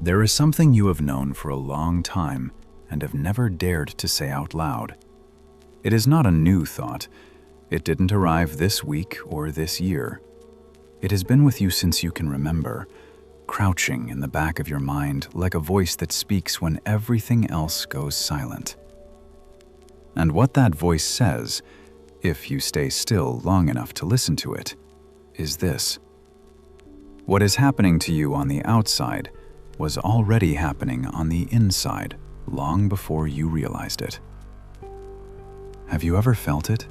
There is something you have known for a long time and have never dared to say out loud. It is not a new thought. It didn't arrive this week or this year. It has been with you since you can remember, crouching in the back of your mind like a voice that speaks when everything else goes silent. And what that voice says, if you stay still long enough to listen to it, is this: what is happening to you on the outside was already happening on the inside long before you realized it. Have you ever felt it?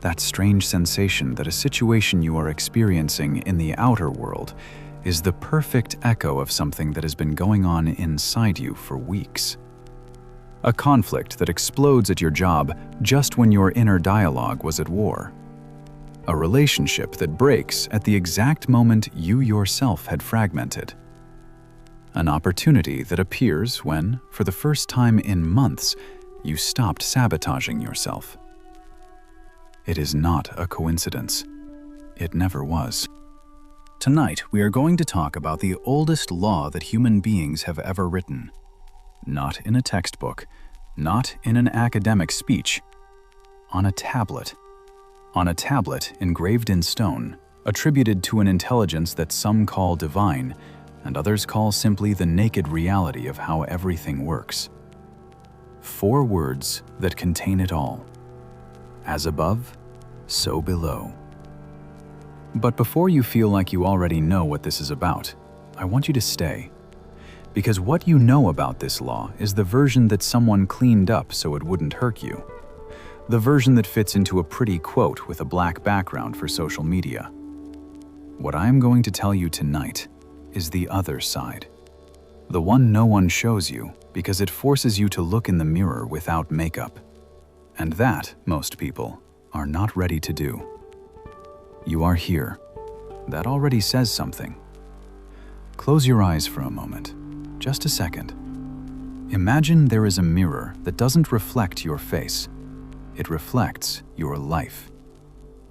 That strange sensation that a situation you are experiencing in the outer world is the perfect echo of something that has been going on inside you for weeks. A conflict that explodes at your job just when your inner dialogue was at war. A relationship that breaks at the exact moment you yourself had fragmented. An opportunity that appears when, for the first time in months, you stopped sabotaging yourself. It is not a coincidence. It never was. Tonight, we are going to talk about the oldest law that human beings have ever written. Not in a textbook, not in an academic speech. On a tablet. On a tablet engraved in stone, attributed to an intelligence that some call divine, and others call simply the naked reality of how everything works. 4 words that contain it all. As above, so below. But before you feel like you already know what this is about, I want you to stay. Because what you know about this law is the version that someone cleaned up so it wouldn't hurt you. The version that fits into a pretty quote with a black background for social media. What I am going to tell you tonight is the other side. The one no one shows you because it forces you to look in the mirror without makeup. And that, most people, are not ready to do. You are here. That already says something. Close your eyes for a moment. Just a second. Imagine there is a mirror that doesn't reflect your face. It reflects your life.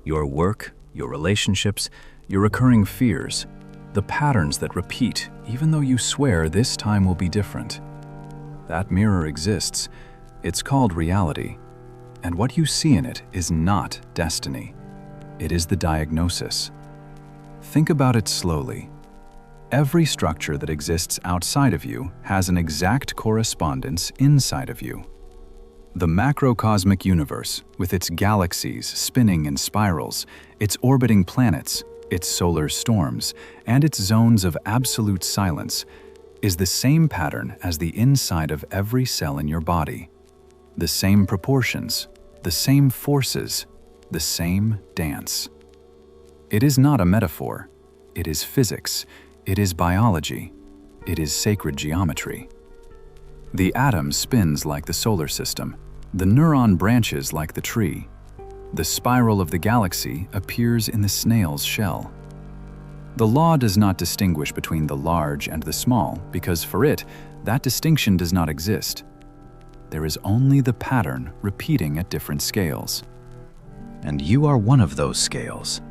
Your work, your relationships, your recurring fears, the patterns that repeat even though you swear this time will be different. That mirror exists. It's called reality. And what you see in it is not destiny. It is the diagnosis. Think about it slowly. Every structure that exists outside of you has an exact correspondence inside of you. The macrocosmic universe, with its galaxies spinning in spirals, its orbiting planets, its solar storms, and its zones of absolute silence, is the same pattern as the inside of every cell in your body. The same proportions, the same forces, the same dance. It is not a metaphor. It is physics. It is biology. It is sacred geometry. The atom spins like the solar system. The neuron branches like the tree. The spiral of the galaxy appears in the snail's shell. The law does not distinguish between the large and the small because for it, that distinction does not exist. There is only the pattern repeating at different scales. And you are one of those scales.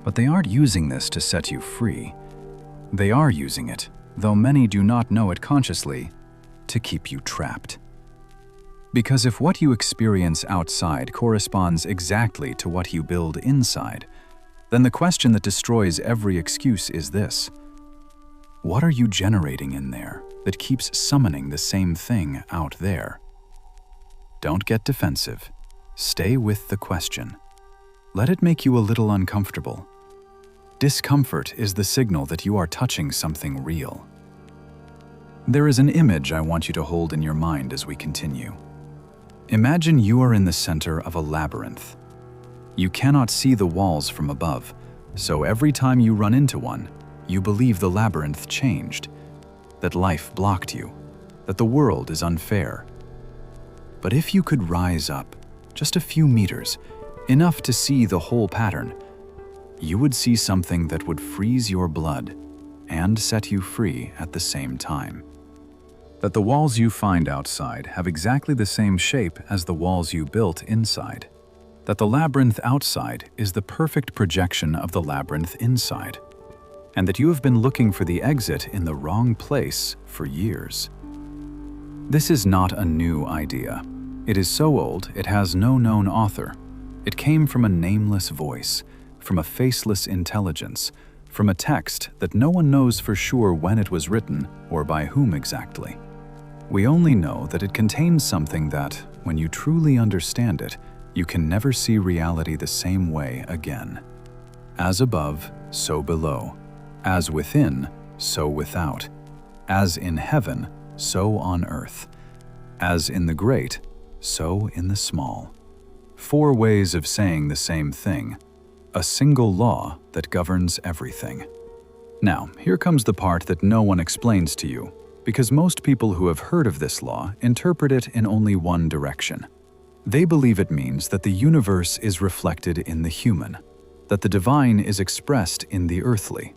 But they aren't using this to set you free. They are using it, though many do not know it consciously, to keep you trapped. Because if what you experience outside corresponds exactly to what you build inside, then the question that destroys every excuse is this: what are you generating in there that keeps summoning the same thing out there? Don't get defensive. Stay with the question. Let it make you a little uncomfortable. Discomfort is the signal that you are touching something real. There is an image I want you to hold in your mind as we continue. Imagine you are in the center of a labyrinth. You cannot see the walls from above, so every time you run into one, you believe the labyrinth changed, that life blocked you, that the world is unfair. But if you could rise up just a few meters, enough to see the whole pattern, you would see something that would freeze your blood and set you free at the same time. That the walls you find outside have exactly the same shape as the walls you built inside. That the labyrinth outside is the perfect projection of the labyrinth inside. and that you have been looking for the exit in the wrong place for years. This is not a new idea. It is so old it has no known author. It came from a nameless voice, from a faceless intelligence, from a text that no one knows for sure when it was written or by whom exactly. We only know that it contains something that, when you truly understand it, you can never see reality the same way again. As above, so below. As within, so without. As in heaven, so on earth. As in the great, so in the small. 4 ways of saying the same thing. A single law that governs everything. Now, here comes the part that no one explains to you, because most people who have heard of this law interpret it in only one direction. They believe it means that the universe is reflected in the human, that the divine is expressed in the earthly,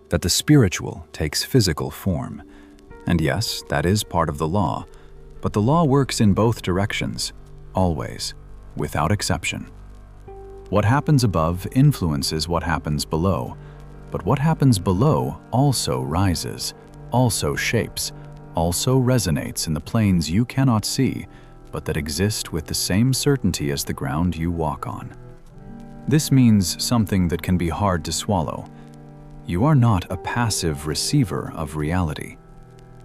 that the spiritual takes physical form. And yes, that is part of the law, but the law works in both directions, always, without exception. What happens above influences what happens below, but what happens below also rises, also shapes, also resonates in the planes you cannot see, but that exist with the same certainty as the ground you walk on. This means something that can be hard to swallow. You are not a passive receiver of reality.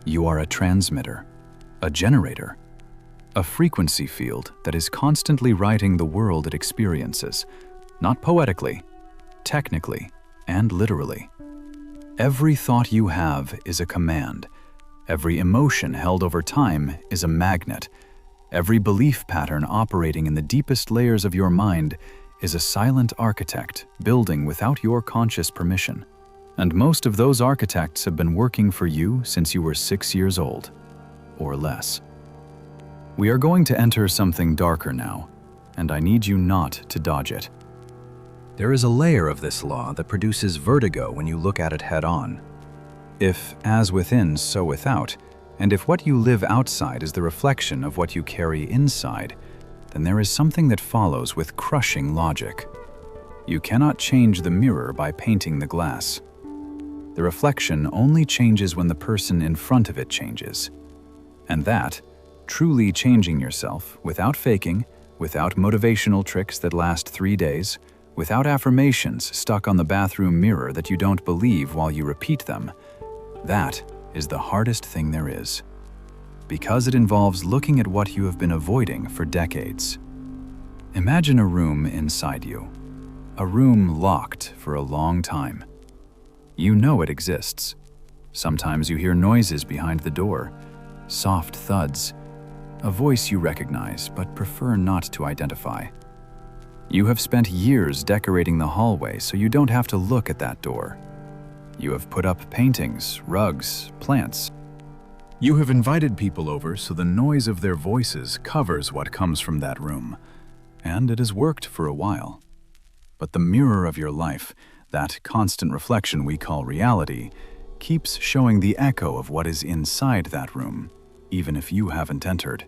You are a transmitter, a generator, a frequency field that is constantly writing the world it experiences, not poetically, technically, and literally. Every thought you have is a command. Every emotion held over time is a magnet. Every belief pattern operating in the deepest layers of your mind is a silent architect building without your conscious permission. And most of those architects have been working for you since you were 6 years old, or less. We are going to enter something darker now, and I need you not to dodge it. There is a layer of this law that produces vertigo when you look at it head-on. If as within, so without, and if what you live outside is the reflection of what you carry inside, then there is something that follows with crushing logic. You cannot change the mirror by painting the glass. The reflection only changes when the person in front of it changes. And that, truly changing yourself without faking, without motivational tricks that last 3 days, without affirmations stuck on the bathroom mirror that you don't believe while you repeat them, that is the hardest thing there is. Because it involves looking at what you have been avoiding for decades. Imagine a room inside you. A room locked for a long time. You know it exists. Sometimes you hear noises behind the door, soft thuds, a voice you recognize but prefer not to identify. You have spent years decorating the hallway so you don't have to look at that door. You have put up paintings, rugs, plants. You have invited people over so the noise of their voices covers what comes from that room, and it has worked for a while. But the mirror of your life, that constant reflection we call reality, keeps showing the echo of what is inside that room, even if you haven't entered.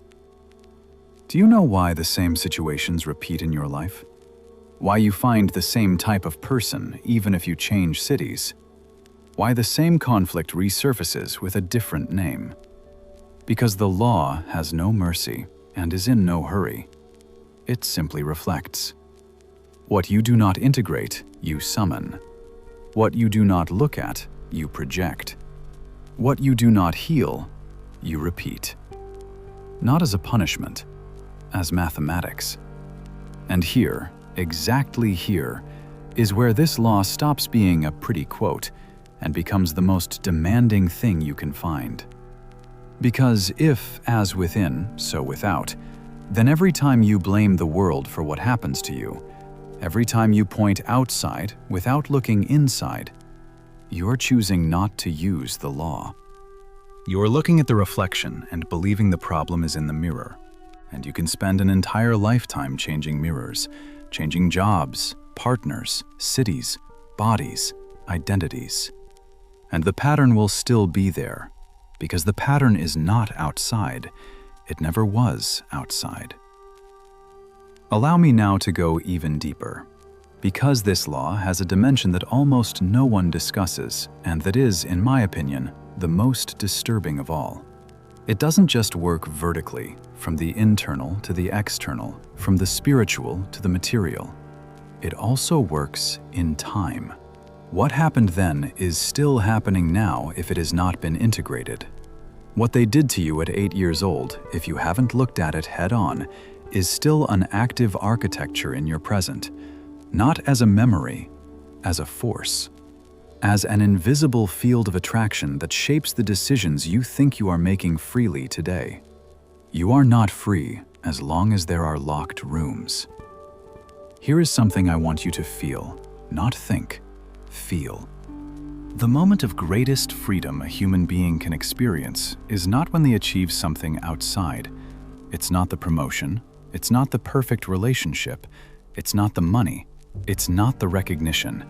Do you know why the same situations repeat in your life? Why you find the same type of person even if you change cities? Why the same conflict resurfaces with a different name? Because the law has no mercy and is in no hurry. It simply reflects. What you do not integrate, you summon. What you do not look at, you project. What you do not heal, you repeat. Not as a punishment, as mathematics. And here, exactly here, is where this law stops being a pretty quote and becomes the most demanding thing you can find. Because if as within, so without, then every time you blame the world for what happens to you, every time you point outside without looking inside, you're choosing not to use the law. You're looking at the reflection and believing the problem is in the mirror. And you can spend an entire lifetime changing mirrors, changing jobs, partners, cities, bodies, identities. And the pattern will still be there, because the pattern is not outside. It never was outside. Allow me now to go even deeper. Because this law has a dimension that almost no one discusses, and that is, in my opinion, the most disturbing of all. It doesn't just work vertically, from the internal to the external, from the spiritual to the material. It also works in time. What happened then is still happening now if it has not been integrated. What they did to you at 8 years old, if you haven't looked at it head-on, is still an active architecture in your present, not as a memory, as a force, as an invisible field of attraction that shapes the decisions you think you are making freely today. You are not free as long as there are locked rooms. Here is something I want you to feel, not think, feel. The moment of greatest freedom a human being can experience is not when they achieve something outside. It's not the promotion, it's not the perfect relationship, it's not the money, it's not the recognition.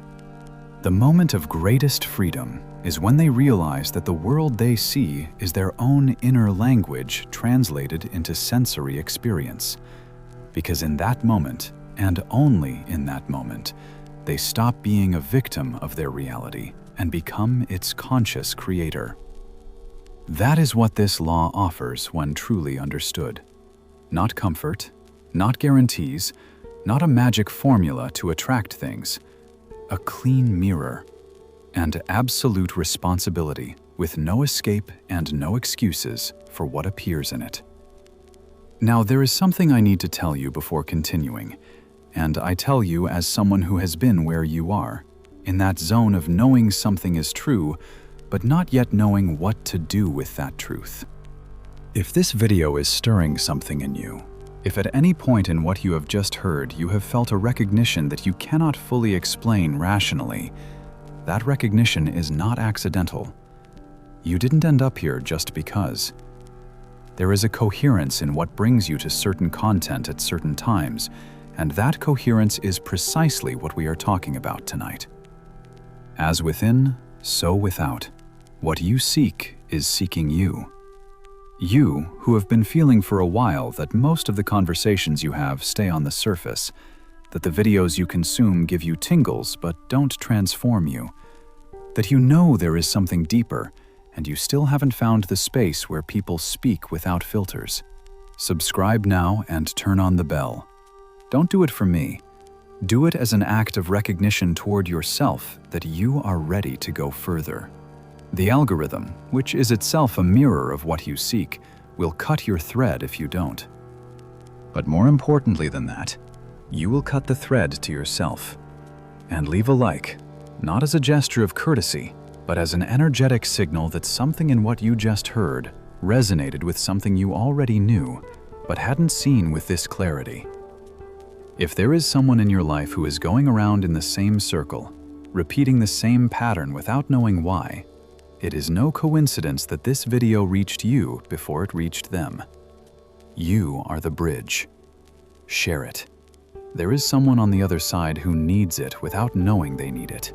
The moment of greatest freedom is when they realize that the world they see is their own inner language translated into sensory experience. Because in that moment, and only in that moment, they stop being a victim of their reality and become its conscious creator. That is what this law offers when truly understood. Not comfort, not guarantees, not a magic formula to attract things, a clean mirror, and absolute responsibility with no escape and no excuses for what appears in it. Now, there is something I need to tell you before continuing, and I tell you as someone who has been where you are, in that zone of knowing something is true, but not yet knowing what to do with that truth. If this video is stirring something in you, if at any point in what you have just heard you have felt a recognition that you cannot fully explain rationally, that recognition is not accidental. You didn't end up here just because. There is a coherence in what brings you to certain content at certain times, and that coherence is precisely what we are talking about tonight. As within, so without. What you seek is seeking you. You, who have been feeling for a while that most of the conversations you have stay on the surface, that the videos you consume give you tingles but don't transform you, that you know there is something deeper, and you still haven't found the space where people speak without filters. Subscribe now and turn on the bell. Don't do it for me. Do it as an act of recognition toward yourself that you are ready to go further. The algorithm, which is itself a mirror of what you seek, will cut your thread if you don't. But more importantly than that, you will cut the thread to yourself. And leave a like, not as a gesture of courtesy, but as an energetic signal that something in what you just heard resonated with something you already knew, but hadn't seen with this clarity. If there is someone in your life who is going around in the same circle, repeating the same pattern without knowing why, it is no coincidence that this video reached you before it reached them. You are the bridge. Share it. There is someone on the other side who needs it without knowing they need it.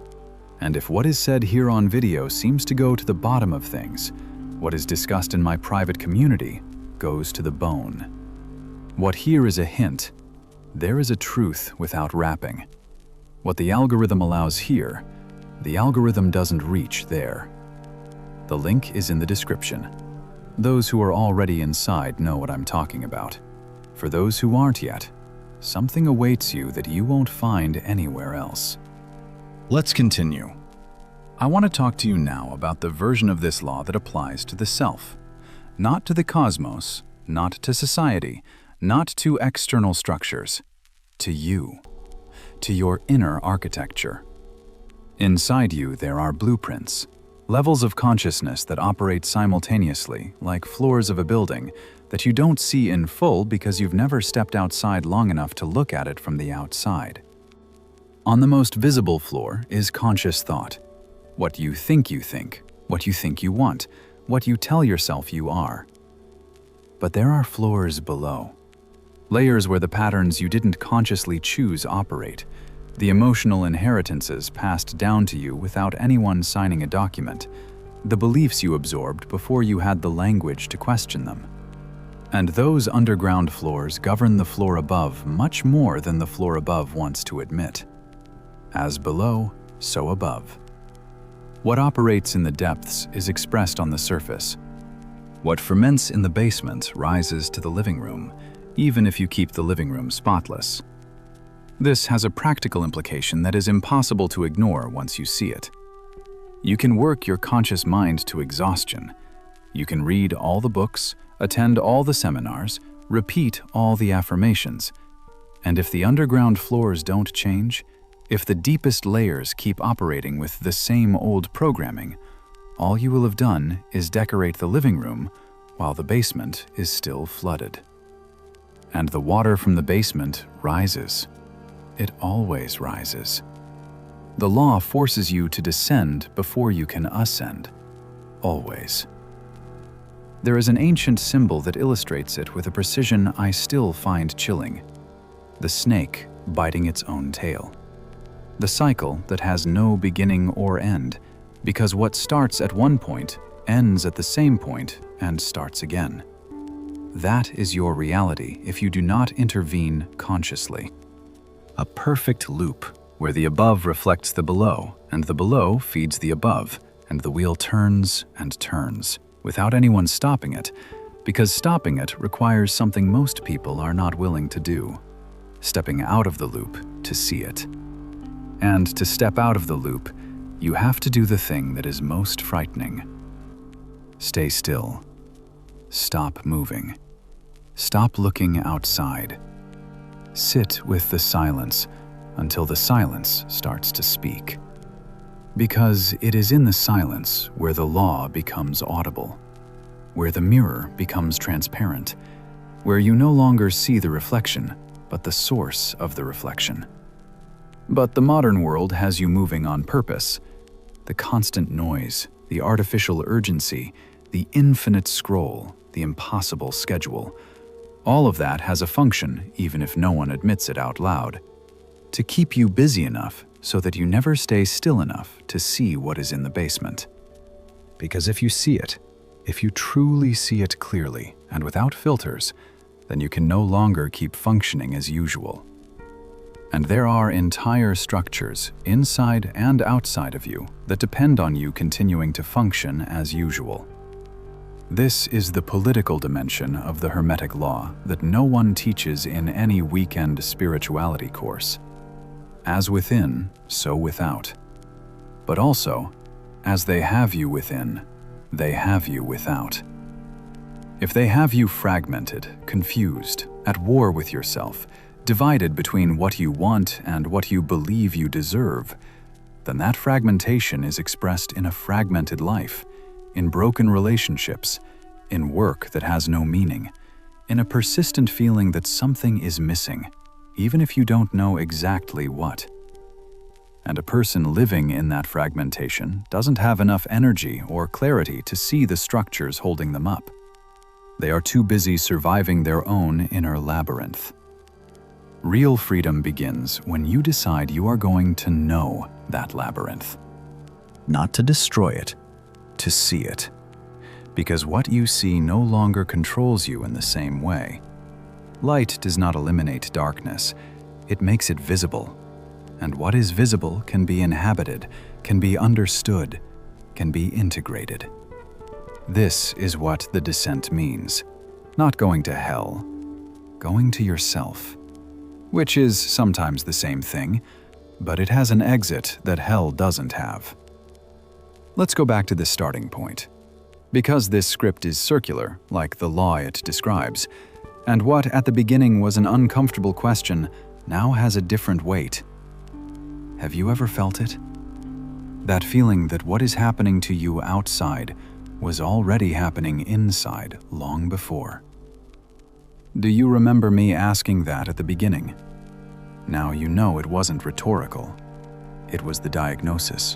And if what is said here on video seems to go to the bottom of things, what is discussed in my private community goes to the bone. What here is a hint, there is a truth without wrapping. What the algorithm allows here, the algorithm doesn't reach there. The link is in the description. Those who are already inside know what I'm talking about. For those who aren't yet, something awaits you that you won't find anywhere else. Let's continue. I want to talk to you now about the version of this law that applies to the self, not to the cosmos, not to society, not to external structures, to you, to your inner architecture. Inside you there are blueprints, levels of consciousness that operate simultaneously, like floors of a building, that you don't see in full because you've never stepped outside long enough to look at it from the outside. On the most visible floor is conscious thought. What you think, what you think you want, what you tell yourself you are. But there are floors below. Layers where the patterns you didn't consciously choose operate. The emotional inheritances passed down to you without anyone signing a document. The beliefs you absorbed before you had the language to question them. And those underground floors govern the floor above much more than the floor above wants to admit. As below, so above. What operates in the depths is expressed on the surface. What ferments in the basement rises to the living room, even if you keep the living room spotless. This has a practical implication that is impossible to ignore once you see it. You can work your conscious mind to exhaustion. You can read all the books, attend all the seminars, repeat all the affirmations. And if the underground floors don't change, if the deepest layers keep operating with the same old programming, all you will have done is decorate the living room while the basement is still flooded. And the water from the basement rises. It always rises. The law forces you to descend before you can ascend. Always. There is an ancient symbol that illustrates it with a precision I still find chilling. The snake biting its own tail. The cycle that has no beginning or end, because what starts at one point ends at the same point and starts again. That is your reality if you do not intervene consciously. A perfect loop where the above reflects the below, and the below feeds the above, and the wheel turns and turns without anyone stopping it, because stopping it requires something most people are not willing to do: stepping out of the loop to see it. And to step out of the loop, you have to do the thing that is most frightening. Stay still. Stop moving. Stop looking outside. Sit with the silence until the silence starts to speak. Because it is in the silence where the law becomes audible, where the mirror becomes transparent, where you no longer see the reflection, but the source of the reflection. But the modern world has you moving on purpose. The constant noise, the artificial urgency, the infinite scroll, the impossible schedule, all of that has a function, even if no one admits it out loud, to keep you busy enough so that you never stay still enough to see what is in the basement. Because if you see it, if you truly see it clearly and without filters, then you can no longer keep functioning as usual. And there are entire structures, inside and outside of you, that depend on you continuing to function as usual. This is the political dimension of the Hermetic law that no one teaches in any weekend spirituality course. As within, so without. But also, as they have you within, they have you without. If they have you fragmented, confused, at war with yourself, divided between what you want and what you believe you deserve, then that fragmentation is expressed in a fragmented life, in broken relationships, in work that has no meaning, in a persistent feeling that something is missing, even if you don't know exactly what. And a person living in that fragmentation doesn't have enough energy or clarity to see the structures holding them up. They are too busy surviving their own inner labyrinth. Real freedom begins when you decide you are going to know that labyrinth. Not to destroy it, to see it. Because what you see no longer controls you in the same way. Light does not eliminate darkness, it makes it visible. And what is visible can be inhabited, can be understood, can be integrated. This is what the descent means. Not going to hell, going to yourself. Which is sometimes the same thing, but it has an exit that hell doesn't have. Let's go back to the starting point. Because this script is circular, like the law it describes, and what at the beginning was an uncomfortable question now has a different weight. Have you ever felt it? That feeling that what is happening to you outside was already happening inside long before. Do you remember me asking that at the beginning? Now you know it wasn't rhetorical. It was the diagnosis.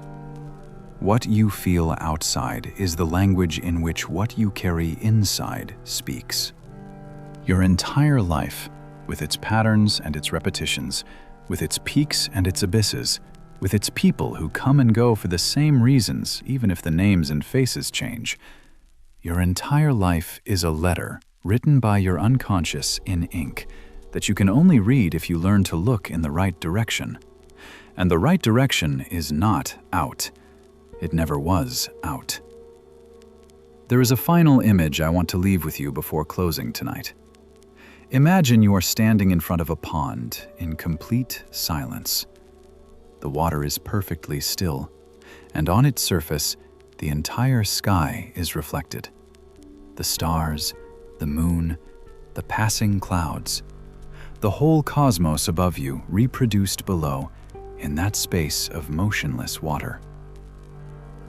What you feel outside is the language in which what you carry inside speaks. Your entire life, with its patterns and its repetitions, with its peaks and its abysses, with its people who come and go for the same reasons even if the names and faces change, your entire life is a letter written by your unconscious in ink that you can only read if you learn to look in the right direction. And the right direction is not out. It never was out. There is a final image I want to leave with you before closing tonight. Imagine you are standing in front of a pond in complete silence. The water is perfectly still, and on its surface, the entire sky is reflected. The stars, the moon, the passing clouds, the whole cosmos above you reproduced below in that space of motionless water.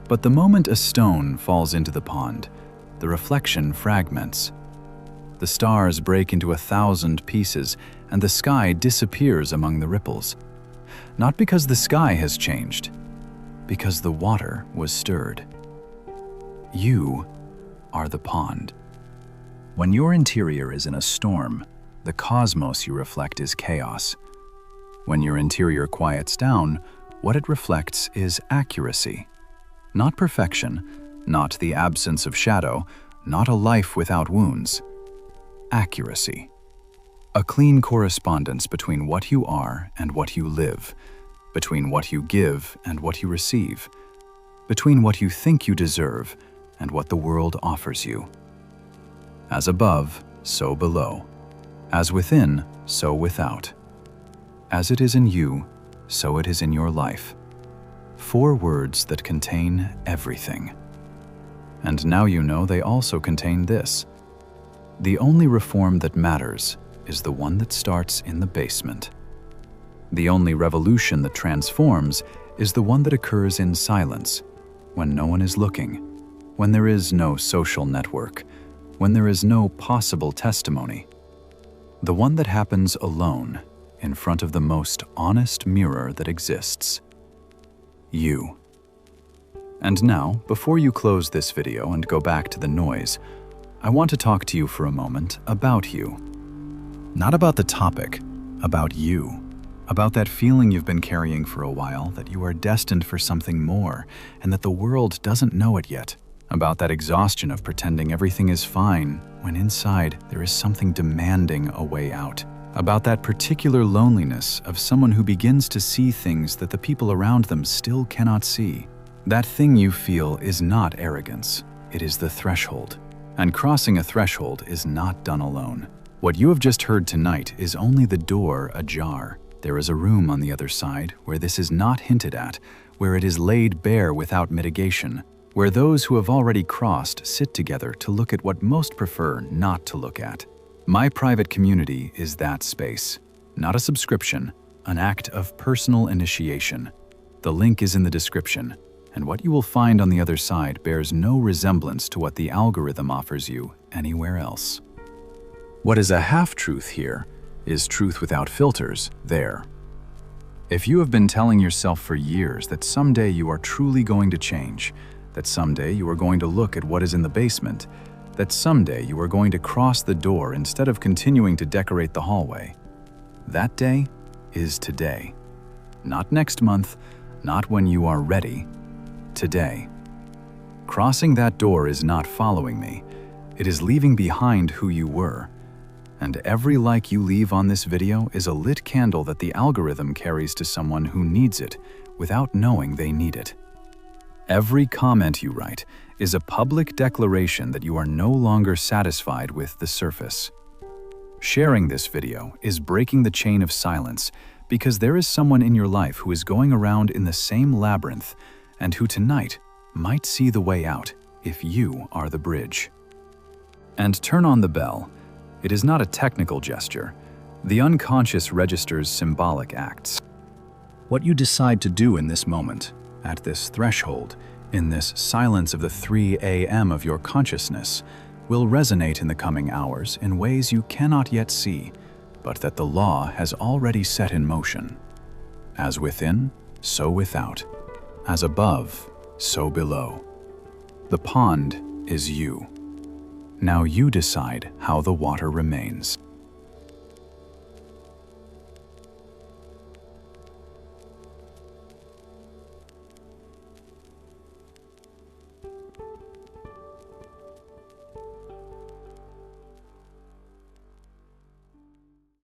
But the moment a stone falls into the pond, the reflection fragments. The stars break into 1,000 pieces, and the sky disappears among the ripples. Not because the sky has changed, because the water was stirred. You are the pond. When your interior is in a storm, the cosmos you reflect is chaos. When your interior quiets down, what it reflects is accuracy. Not perfection, not the absence of shadow, not a life without wounds. Accuracy. A clean correspondence between what you are and what you live, between what you give and what you receive, between what you think you deserve and what the world offers you. As above, so below. As within, so without. As it is in you, so it is in your life. 4 words that contain everything. And now you know they also contain this. The only reform that matters is the one that starts in the basement. The only revolution that transforms is the one that occurs in silence, when no one is looking, when there is no social network, when there is no possible testimony. The one that happens alone, in front of the most honest mirror that exists. You. And now, before you close this video and go back to the noise, I want to talk to you for a moment about you. Not about the topic, about you. About that feeling you've been carrying for a while, that you are destined for something more, and that the world doesn't know it yet. About that exhaustion of pretending everything is fine, when inside there is something demanding a way out. About that particular loneliness of someone who begins to see things that the people around them still cannot see. That thing you feel is not arrogance, it is the threshold. And crossing a threshold is not done alone. What you have just heard tonight is only the door ajar. There is a room on the other side where this is not hinted at, where it is laid bare without mitigation, where those who have already crossed sit together to look at what most prefer not to look at. My private community is that space, not a subscription, an act of personal initiation. The link is in the description, and what you will find on the other side bears no resemblance to what the algorithm offers you anywhere else. What is a half-truth here is truth without filters there. If you have been telling yourself for years that someday you are truly going to change, that someday you are going to look at what is in the basement, that someday you are going to cross the door instead of continuing to decorate the hallway, that day is today. Not next month, not when you are ready. Today. Crossing that door is not following me. It is leaving behind who you were. And every like you leave on this video is a lit candle that the algorithm carries to someone who needs it without knowing they need it. Every comment you write is a public declaration that you are no longer satisfied with the surface. Sharing this video is breaking the chain of silence because there is someone in your life who is going around in the same labyrinth and who tonight might see the way out if you are the bridge. And turn on the bell. It is not a technical gesture. The unconscious registers symbolic acts. What you decide to do in this moment, at this threshold, in this silence of the 3 a.m. of your consciousness, will resonate in the coming hours in ways you cannot yet see, but that the law has already set in motion. As within, so without. As above, so below. The pond is you. Now you decide how the water remains.